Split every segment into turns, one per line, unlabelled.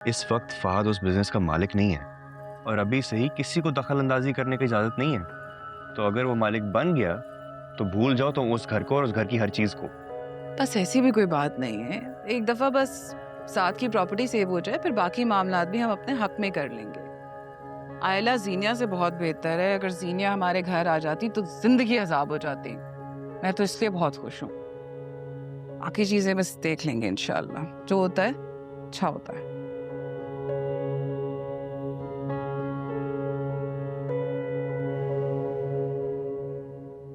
इस वक्त फहद उस बिजनेस का मालिक नहीं है और अभी से ही किसी को दखल अंदाजी करने की इजाजत नहीं है। तो अगर वो मालिक बन गया तो भूल जाओ तो उस घर को और उस घर की हर चीज को।
बस ऐसी भी कोई बात नहीं है, एक दफा बस साथ की प्रॉपर्टी सेव हो जाए, फिर बाकी मामलात भी हम अपने हक में कर लेंगे। आयला जीनिया से बहुत बेहतर है। अगर जीनिया हमारे घर आ जाती तो जिंदगी अजाब हो जाती। मैं तो इसलिए बहुत खुश हूँ। बाकी चीजें बस देख लेंगे इंशाल्लाह, जो होता है अच्छा होता है।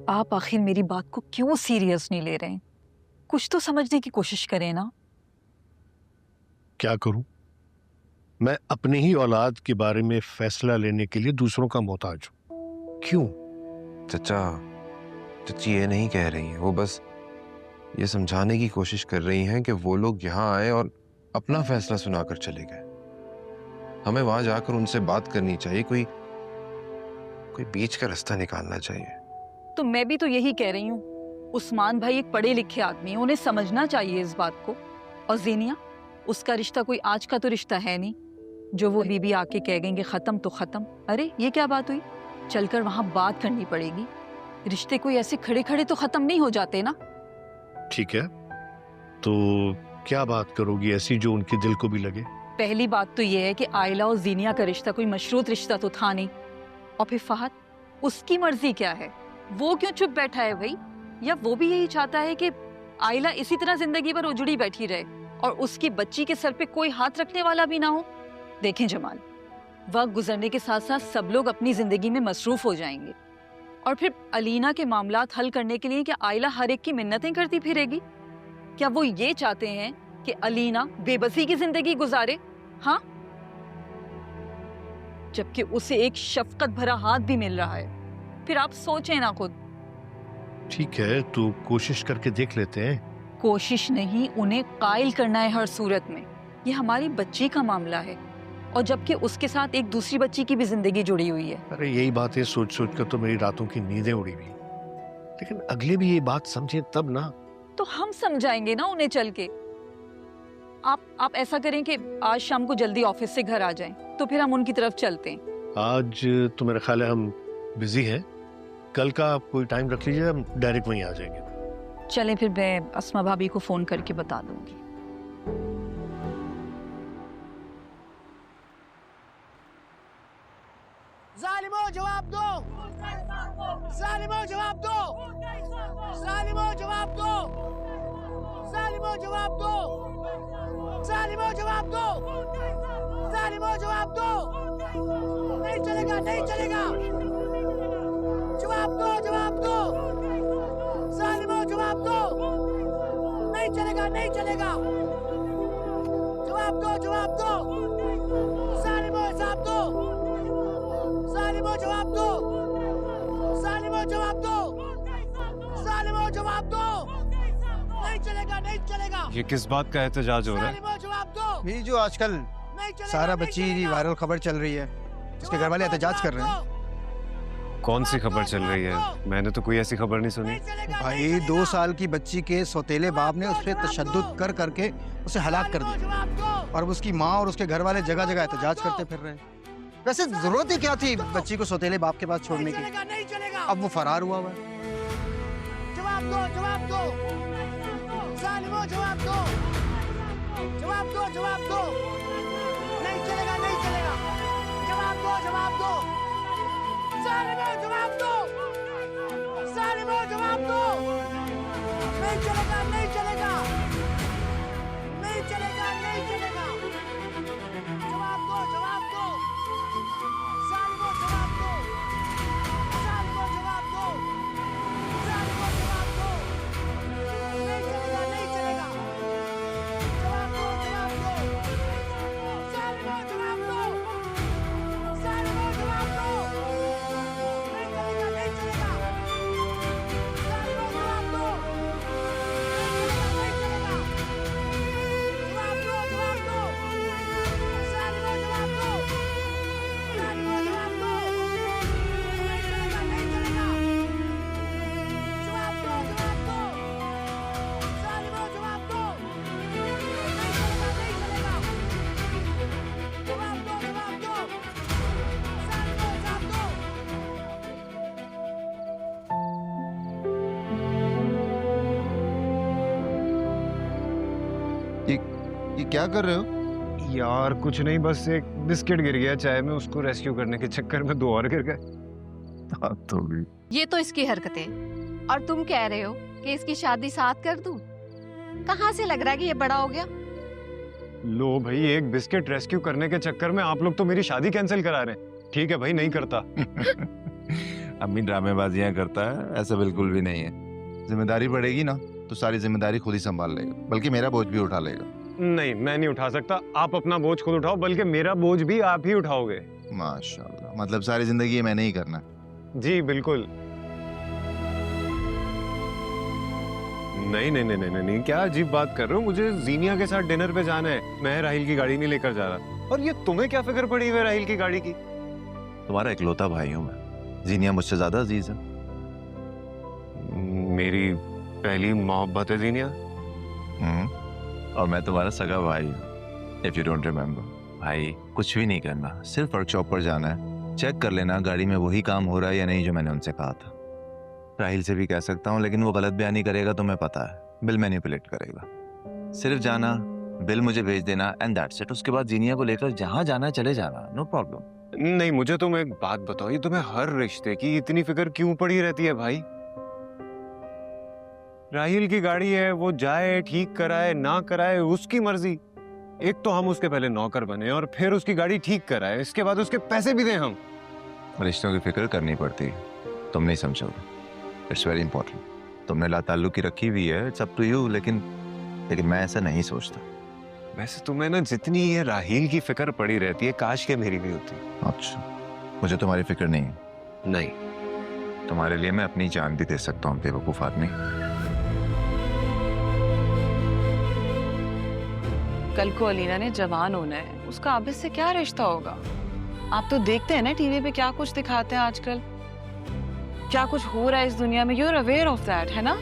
आप आखिर मेरी बात को क्यों सीरियस नहीं ले रहे हैं? कुछ तो समझने की कोशिश करें ना।
क्या करूं? मैं अपनी ही औलाद के बारे में फैसला लेने के लिए दूसरों का मोहताज हूं। क्यों?
चचा चची ये नहीं कह रही हैं, वो बस ये समझाने की कोशिश कर रही हैं कि वो लोग यहाँ आए और अपना फैसला सुनाकर चले गए। हमें वहां जाकर उनसे बात करनी चाहिए, कोई बीच का रास्ता निकालना चाहिए।
तो मैं भी तो यही कह रही हूँ। उस्मान भाई एक पढ़े लिखे आदमी है, उन्हें समझना चाहिए इस बात को। और ज़ीनिया, उसका रिश्ता कोई आज का तो रिश्ता है नहीं जो वो बीबी आके कह गएंगे खत्म तो खत्म। अरे ये क्या बात हुई? चलकर वहां बात करनी पड़ेगी। रिश्ते कोई ऐसे खड़े खड़े तो खत्म नहीं हो जाते ना।
ठीक है, तो क्या बात करोगी ऐसी जो उनके दिल को भी लगे?
पहली बात तो ये है कि आयला और ज़ीनिया का रिश्ता कोई मशरूत रिश्ता तो था नहीं। और फिर फहद, उसकी मर्जी क्या है? वो क्यों चुप बैठा है भाई? या वो भी यही चाहता है कि आयला इसी तरह जिंदगी भर उजड़ी बैठी रहे और उसकी बच्ची के सर पे कोई हाथ रखने वाला भी ना हो? देखें जमाल, वक्त गुजरने के साथ साथ सब लोग अपनी जिंदगी में मसरूफ हो जाएंगे और फिर अलीना के मामलात हल करने के लिए क्या आयला हर एक की मिन्नतें करती फिरेगी? क्या वो ये चाहते हैं कि अलीना बेबसी की जिंदगी गुजारे? हाँ, जबकि उसे एक शफकत भरा हाथ भी मिल रहा है। फिर आप सोचें ना खुद।
ठीक है, तो कोशिश करके देख लेते हैं।
कोशिश नहीं, उन्हें कायल करना है हर सूरत में। ये हमारी बच्ची का मामला है और जबकि उसके साथ एक दूसरी बच्ची की भी जिंदगी जुड़ी हुई है।
अरे यही बातें सोच सोच कर तो मेरी रातों की नींदें उड़ी हुई। लेकिन अगले भी ये बात समझे तब ना।
तो हम समझाएंगे ना उन्हें चल के। आप ऐसा करें कि आज शाम को जल्दी ऑफिस से घर आ जाएं, तो फिर हम उनकी तरफ चलते हैं।
आज तो मेरा ख्याल है हम बिजी हैं। कल का आप कोई टाइम रख लीजिए, हम डायरेक्ट वहीं आ जाएंगे।
चलें, फिर मैं अस्मा भाभी को फोन करके बता दूंगी।
जालिमो जवाब दो, जालिमो जवाब दो, जालिमो जवाब दो, जालिमो जवाब दो, जालिमो जवाब दो, जालिमो जवाब दो। नहीं चलेगा, नहीं चलेगा। जवाब दो, जवाब दो, जालिमो जवाब दो। नहीं चलेगा, नहीं चलेगा। जवाब दो, जवाब दो, जालिमो जवाब दो, जालिमो जवाब दो, जालिमो जवाब दो, जालिमो जवाब दो। नहीं चलेगा, नहीं चलेगा।
ये किस बात का एहतजाज हो रहा है?
जालिमो जवाब दो।
ये जो आजकल
नहीं चलेगा,
सारा
नहीं
बच्ची
चलेगा।
वायरल खबर चल रही है, उसके घर वाले एहतजाज कर रहे हैं।
कौन सी खबर चल रही है? मैंने तो कोई ऐसी खबर नहीं सुनी।
भाई 2 साल की बच्ची के सौतेले बाप ने उस पर तशद्दुद कर करके उसे हलाक कर दिया और अब उसकी माँ और उसके घर वाले जगह जगह एहतजाज करते फिर रहे हैं। वैसे जरूरत ही क्या थी बच्ची को सौतेले बाप के पास छोड़ने की?
नहीं चलेगा।
अब वो फरार हुआ हुआ है।
जवाब दो, जवाब दो, जालिमो जवाब दो, जवाब दो, जवाब दो। नहीं चलेगा, नहीं चलेगा। जवाब दो, जवाब दो, जालिमो जवाब दो, जालिमो जवाब दो। नहीं चलेगा, नहीं चलेगा, नहीं चलेगा, नहीं चलेगा। जवाब दो, जवाब दो, जालिमो जवाब दो, जालिमो जवाब दो, जालिमो जवाब दो। नहीं चलेगा, नहीं चलेगा। जवाब दो, जवाब दो, जालिमो जवाब दो, जालिमो जवाब दो। नहीं चलेगा, नहीं चलेगा। जालिमो जवाब दो, नहीं चलेगा,
क्या कर रहे हो?
यार कुछ नहीं, बस एक बिस्किट गिर गया चाय में, उसको रेस्क्यू करने के चक्कर में 2 और गिर गए।
तो भी
ये तो इसकी हरकतें, और तुम कह रहे हो कि इसकी शादी साथ कर दूं? कहाँ से लग रहा है कि ये बड़ा हो गया?
लो भाई, एक बिस्किट रेस्क्यू करने के चक्कर में आप लोग तो मेरी शादी कैंसिल करा रहे हैं। ठीक है भाई, नहीं करता।
अम्मी ड्रामेबाजियां करता है, ऐसा बिल्कुल भी नहीं है। जिम्मेदारी बढ़ेगी ना तो सारी जिम्मेदारी खुद ही संभाल लेगा, बल्कि मेरा बोझ भी उठा लेगा।
नहीं, मैं नहीं उठा सकता। आप अपना बोझ खुद उठाओ, बल्कि मेरा बोझ भी आप ही उठाओगे।
माशाल्लाह, मतलब सारी जिंदगी ये मैंने ही करना।
जी बिल्कुल। नहीं नहीं नहीं नहीं नहीं, क्या अजीब बात कर रहे हो? मुझे जीनिया के साथ डिनर पे जाना है, मैं राहिल की गाड़ी नहीं लेकर जा रहा। और ये तुम्हें क्या फिक्र पड़ी हुई है राहिल की गाड़ी की?
तुम्हारा इकलौता भाई हूँ मैं, जीनिया मुझसे ज्यादा अजीज है।
मेरी पहली मोहब्बत है जीनिया।
और मैं तुम्हारा सगा भाई हूँ, इफ यू डोंट रिमेम्बर। भाई कुछ भी नहीं करना, सिर्फ वर्कशॉप पर जाना है, चेक कर लेना गाड़ी में वही काम हो रहा है या नहीं जो मैंने उनसे कहा था। राहिल से भी कह सकता हूँ, लेकिन वो गलत बयानी करेगा तो मैं पता है, बिल मैनिपुलेट करेगा। सिर्फ जाना, बिल मुझे भेज देना एंड दैट्स इट। उसके बाद जीनिया को लेकर जहाँ जाना चले जाना, नो प्रॉब्लम।
नहीं, मुझे तुम एक बात बताओ, ये तुम्हें हर रिश्ते की इतनी फिक्र क्यों पड़ी रहती है भाई? राहिल की गाड़ी है, वो जाए, ठीक कराए ना कराए, उसकी मर्जी। एक तो हम उसके पहले नौकर बने और फिर उसकी गाड़ी ठीक कराए, इसके बाद उसके पैसे भी दें हम।
रिश्तों की फिक्र करनी पड़ती है, तुम नहीं समझोगे। It's very important. तुमने ला ताल्लुकी रखी हुई है, इट्स अप टू यू, लेकिन मैं ऐसा नहीं सोचता।
वैसे तुम्हें ना जितनी ये राहिल की फिक्र पड़ी रहती है, काश के मेरी भी होती।
अच्छा, मुझे तुम्हारी फिक्र नहीं है।
नहीं,
तुम्हारे लिए मैं अपनी जान भी दे सकता हूँ बेवकूफ आदमी।
कल को अलीना ने जवान होना है, उसका आबिद से क्या रिश्ता होगा? आप तो देखते हैं ना टीवी पे क्या कुछ दिखाते हैं आजकल, क्या कुछ हो रहा है इस दुनिया में। You are aware of that, है ना?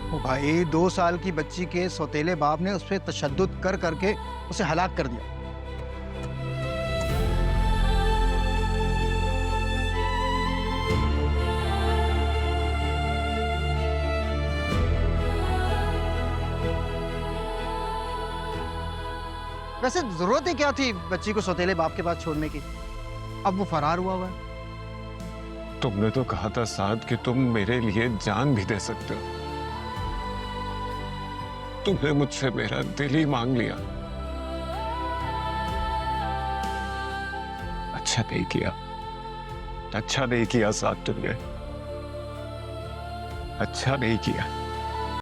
ओ भाई, 2 साल की बच्ची के सौतेले बाप ने उस पर तशद्दुद कर करके उसे हलाक कर दिया। वैसे जरूरत ही क्या थी बच्ची को सौतेले बाप के पास छोड़ने की? अब वो फरार हुआ है।
तुमने तो कहा था साथ कि तुम मेरे लिए जान भी दे सकते हो। तुमने मुझसे मेरा दिल ही मांग लिया। अच्छा नहीं किया, अच्छा नहीं किया साथ तुमने, अच्छा नहीं किया।